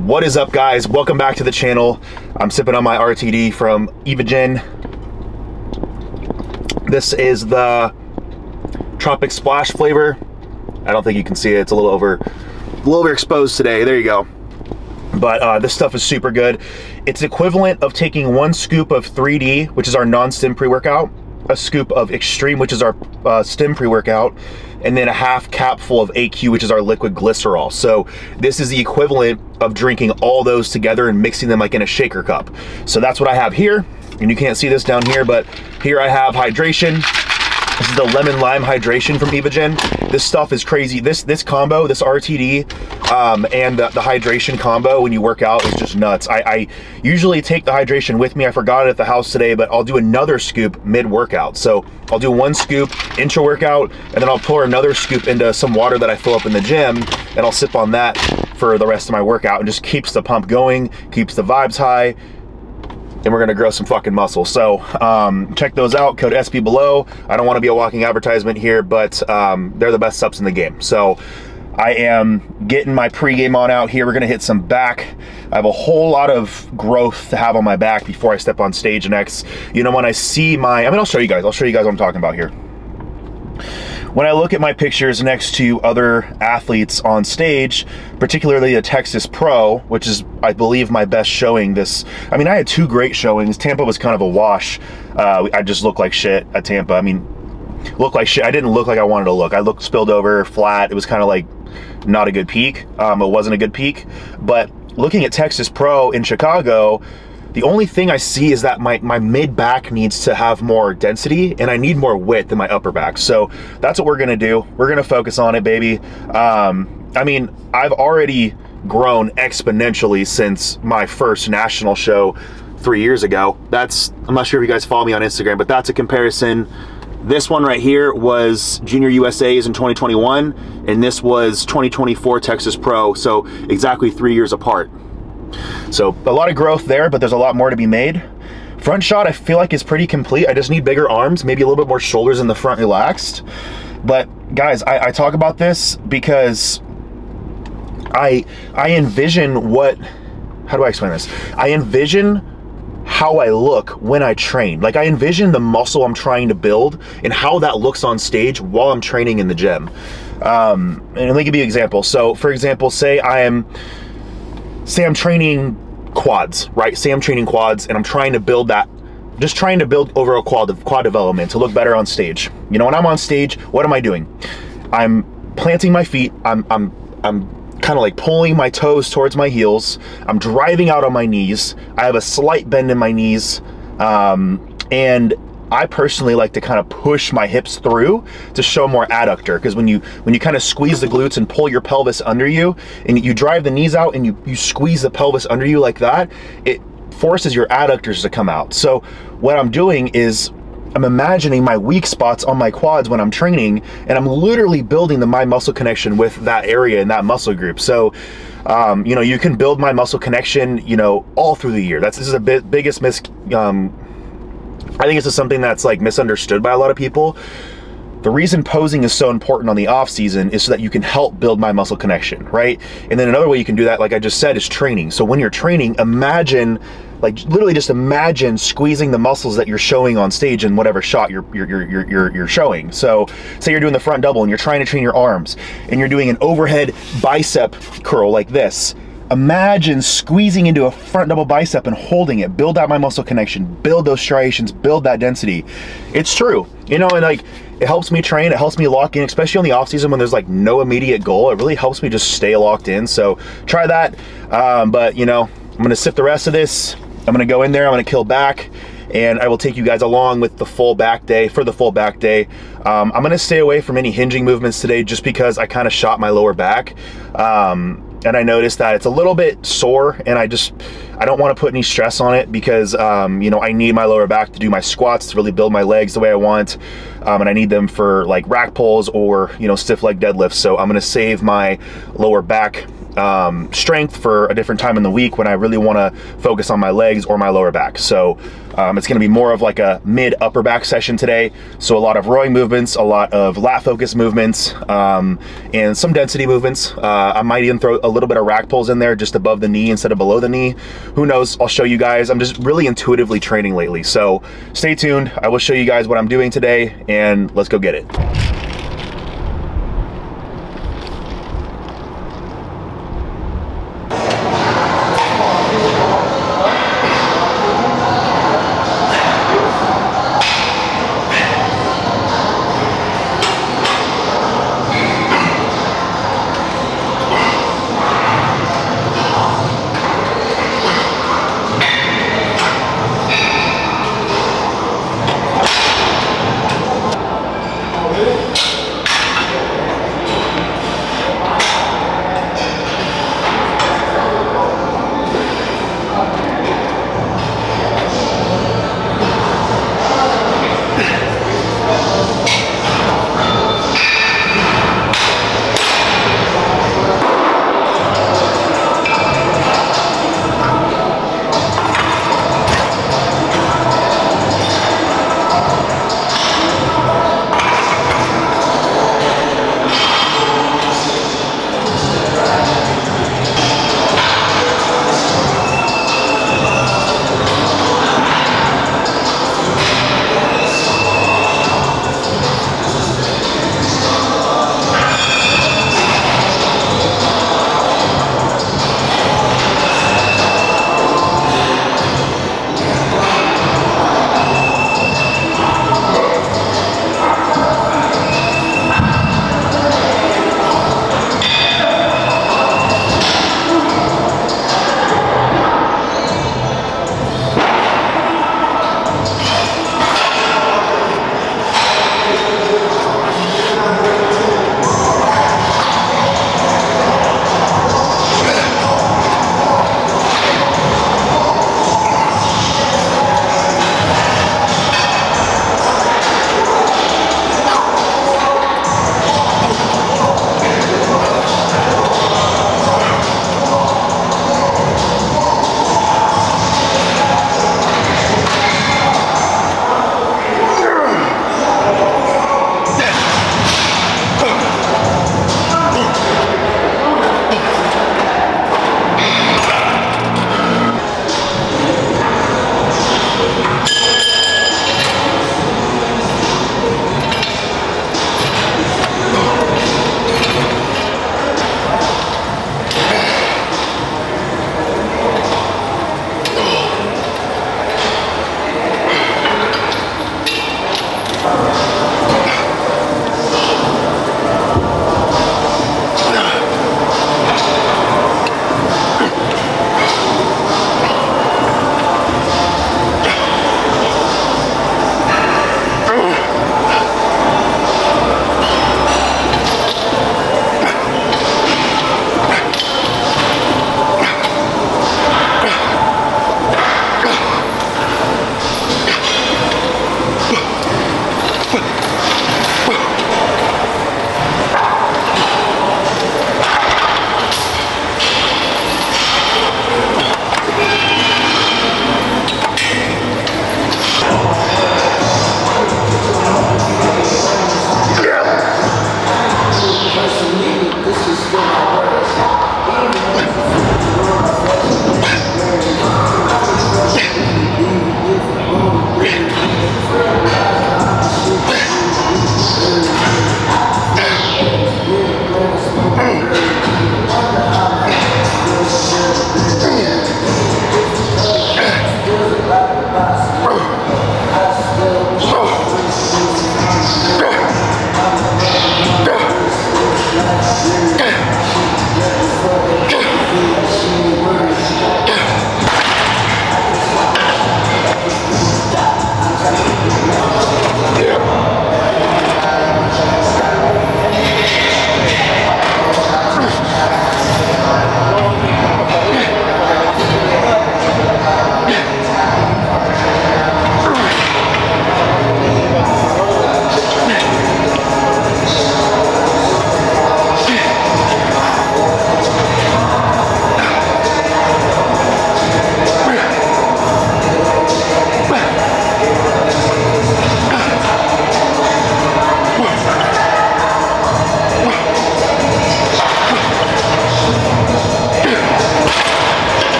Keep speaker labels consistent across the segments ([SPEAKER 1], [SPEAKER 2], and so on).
[SPEAKER 1] What is up, guys? Welcome back to the channel. I'm sipping on my RTD from Evogen. This is the Tropic Splash flavor. I don't think you can see it. It's a little overexposed today. There you go. But this stuff is super good. It's equivalent of taking 1 scoop of 3D, which is our non-stim pre-workout, a scoop of Extreme, which is our stim pre-workout, and then a half cap full of AQ, which is our liquid glycerol. So this is the equivalent of drinking all those together and mixing them like in a shaker cup. So that's what I have here. And you can't see this down here, but here I have hydration. This is the lemon lime hydration from Evogen. This stuff is crazy. This combo, this RTD and the hydration combo when you work out is just nuts. I usually take the hydration with me. I forgot it at the house today, but I'll do another scoop mid-workout. So I'll do 1 scoop intra-workout, and then I'll pour another scoop into some water that I fill up in the gym, and I'll sip on that for the rest of my workout. And just keeps the pump going, keeps the vibes high, and we're gonna grow some fucking muscle. So check those out, code Espy below. I don't wanna be a walking advertisement here, but they're the best subs in the game. So I am getting my pregame on out here. We're gonna hit some back. I have a whole lot of growth to have on my back before I step on stage next. You know, when I see I'll show you guys what I'm talking about here. When I look at my pictures next to other athletes on stage, particularly a Texas Pro, which is, I believe, my best showing this. I mean, I had 2 great showings. Tampa was kind of a wash. I just looked like shit at Tampa. I mean, looked like shit. I didn't look like I wanted to look. I looked spilled over, flat. It was kind of like not a good peak. It wasn't a good peak. But looking at Texas Pro in Chicago, the only thing I see is that my mid back needs to have more density, and I need more width in my upper back. So that's what we're gonna do. We're gonna focus on it, baby. I mean, I've already grown exponentially since my first national show 3 years ago. I'm not sure if you guys follow me on Instagram, but that's a comparison. This one right here was Junior USA's in 2021, and this was 2024 Texas Pro, so exactly 3 years apart. So a lot of growth there, but there's a lot more to be made. Front shot, I feel like is pretty complete. I just need bigger arms, maybe a little bit more shoulders in the front relaxed. But guys, I talk about this because I envision how do I explain this? I envision how I look when I train. Like, I envision the muscle I'm trying to build and how that looks on stage while I'm training in the gym. And let me give you an example. So for example, say I'm training quads, right? Say I'm training quads and I'm trying to build that, just trying to build overall quad development to look better on stage. You know, when I'm on stage, what am I doing? I'm planting my feet. I'm kind of like pulling my toes towards my heels. I'm driving out on my knees. I have a slight bend in my knees. And I personally like to kind of push my hips through to show more adductor, because when you kind of squeeze the glutes and pull your pelvis under you, and you drive the knees out and you squeeze the pelvis under you like that, it forces your adductors to come out. So what I'm doing is I'm imagining my weak spots on my quads when I'm training, and I'm literally building the mind muscle connection with that area and that muscle group. So you know, you can build mind muscle connection, you know, all through the year. This is a biggest I think this is something that's like misunderstood by a lot of people. The reason posing is so important on the off season is so that you can help build my muscle connection, right? And then another way you can do that, like I just said, is training. So when you're training, imagine, like literally just imagine squeezing the muscles that you're showing on stage in whatever shot you're showing. So say you're doing the front double and you're trying to train your arms, and you're doing an overhead bicep curl like this. Imagine squeezing into a front double bicep and holding it. Build out my muscle connection, build those striations, build that density. It's true, you know, and like, it helps me train, it helps me lock in, especially on the off season when there's like no immediate goal. It really helps me just stay locked in. So try that. But you know, I'm gonna sip the rest of this. I'm gonna go in there, I'm gonna kill back, and I will take you guys along with the full back day, for the full back day. I'm gonna stay away from any hinging movements today just because I kind of shot my lower back. And I noticed that it's a little bit sore, and I don't want to put any stress on it because, you know, I need my lower back to do my squats to really build my legs the way I want. And I need them for like rack pulls or, you know, stiff leg deadlifts. So I'm going to save my lower back strength for a different time in the week when I really want to focus on my legs or my lower back. So it's going to be more of like a mid upper back session today. So a lot of rowing movements, a lot of lat focus movements, and some density movements. I might even throw a little bit of rack pulls in there just above the knee instead of below the knee. Who knows? I'll show you guys. I'm just really intuitively training lately. So stay tuned. I will show you guys what I'm doing today, and let's go get it.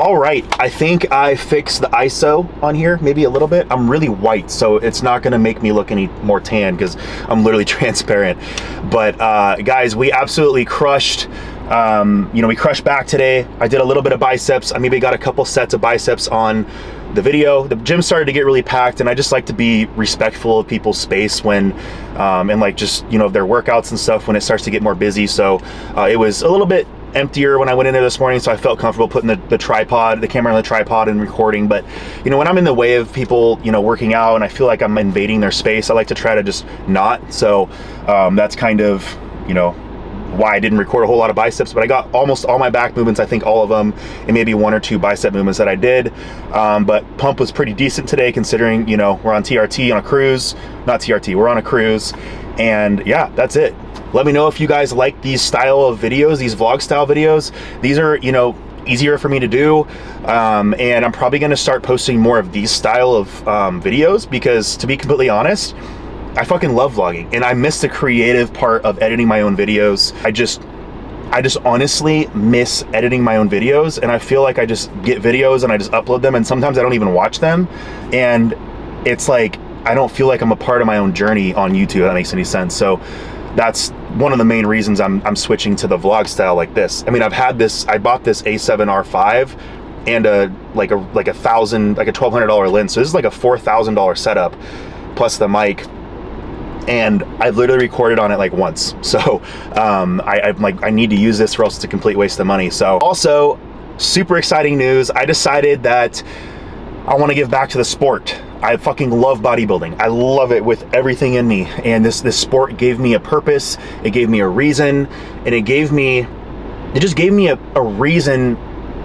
[SPEAKER 1] All right, I think I fixed the ISO on here maybe a little bit. I'm really white, so it's not gonna make me look any more tan because I'm literally transparent. But guys, we absolutely crushed. You know, we crushed back today. I did a little bit of biceps. I maybe got a couple sets of biceps on the video. The gym started to get really packed, and I just like to be respectful of people's space when, and like just, you know, their workouts and stuff when it starts to get more busy. So it was a little bit emptier when I went in there this morning, so I felt comfortable putting the tripod, the camera on the tripod and recording. But you know, when I'm in the way of people, you know, working out and I feel like I'm invading their space, I like to try to just not. So that's kind of, you know, why I didn't record a whole lot of biceps, but I got almost all my back movements, I think all of them, and maybe 1 or 2 bicep movements that I did. But pump was pretty decent today considering, you know, we're on TRT on a cruise, not TRT, we're on a cruise. And yeah, that's it. Let me know if you guys like these style of videos, these vlog style videos. These are, you know, easier for me to do. And I'm probably gonna start posting more of these style of videos because, to be completely honest, I fucking love vlogging and I miss the creative part of editing my own videos. I just honestly miss editing my own videos, and I feel like I just get videos and I just upload them, and sometimes I don't even watch them. And it's like, I don't feel like I'm a part of my own journey on YouTube, if that makes any sense. So that's one of the main reasons I'm switching to the vlog style like this. I mean, I've had this, I bought this A7R5 and like a $1,200 lens. So this is like a $4,000 setup plus the mic. And I've literally recorded on it like once. So I'm like, I need to use this or else it's a complete waste of money. So also, super exciting news. I decided that I want to give back to the sport. I fucking love bodybuilding. I love it with everything in me. And this sport gave me a purpose. It gave me a reason. And it just gave me a reason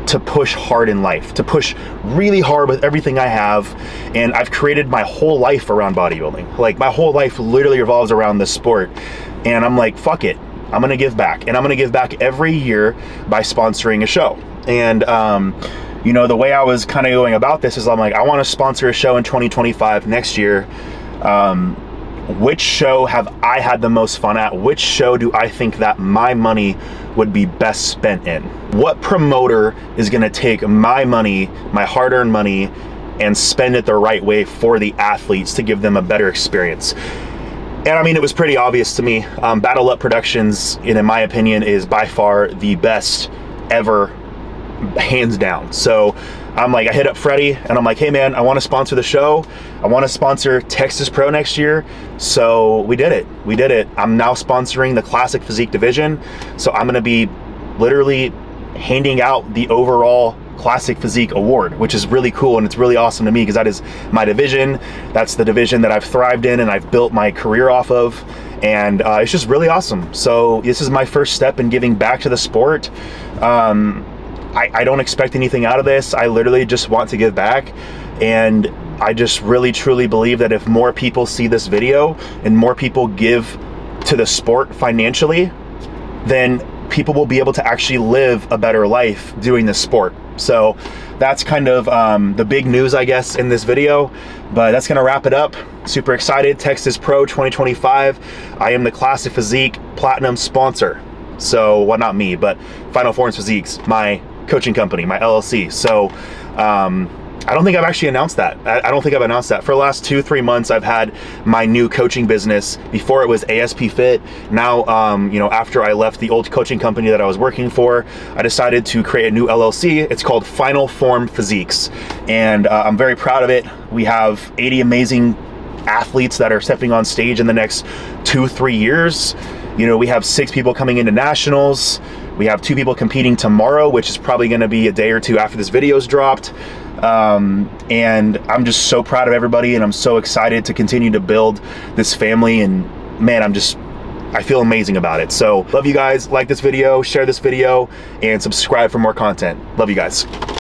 [SPEAKER 1] to push hard in life, to push really hard with everything I have. And I've created my whole life around bodybuilding. Like, my whole life literally revolves around this sport. And I'm like, fuck it, I'm gonna give back. And I'm gonna give back every year by sponsoring a show. And you know, the way I was kind of going about this is I'm like, I want to sponsor a show in 2025 next year. Which show have I had the most fun at? Which show do I think that my money would be best spent in? What promoter is gonna take my money, my hard-earned money, and spend it the right way for the athletes to give them a better experience? And I mean, it was pretty obvious to me. Battle Up Productions, in my opinion, is by far the best ever, hands down. So I'm like, I hit up Freddie and I'm like, hey man, I want to sponsor the show. I want to sponsor Texas Pro next year. So we did it. We did it. I'm now sponsoring the Classic Physique division. So I'm going to be literally handing out the overall Classic Physique award, which is really cool. And it's really awesome to me because that is my division. That's the division that I've thrived in and I've built my career off of. And it's just really awesome. So this is my first step in giving back to the sport. I don't expect anything out of this. I literally just want to give back. And I just really truly believe that if more people see this video and more people give to the sport financially, then people will be able to actually live a better life doing this sport. So that's kind of the big news, I guess, in this video. But that's gonna wrap it up. Super excited. Texas Pro 2025. I am the Classic Physique Platinum sponsor. So, well, not me, but Final Forms Physiques, my coaching company, my LLC. So I don't think I've actually announced that. I don't think I've announced that. For the last 2-3 months, I've had my new coaching business. Before it was Espy Fit. Now, you know, after I left the old coaching company that I was working for, I decided to create a new LLC. It's called Final Form Physiques. And I'm very proud of it. We have 80 amazing athletes that are stepping on stage in the next 2-3 years. You know, we have 6 people coming into nationals. We have 2 people competing tomorrow, which is probably going to be a day or 2 after this video's dropped. And I'm just so proud of everybody, and I'm so excited to continue to build this family. And man, I feel amazing about it. So love you guys. Like this video, share this video, and subscribe for more content. Love you guys.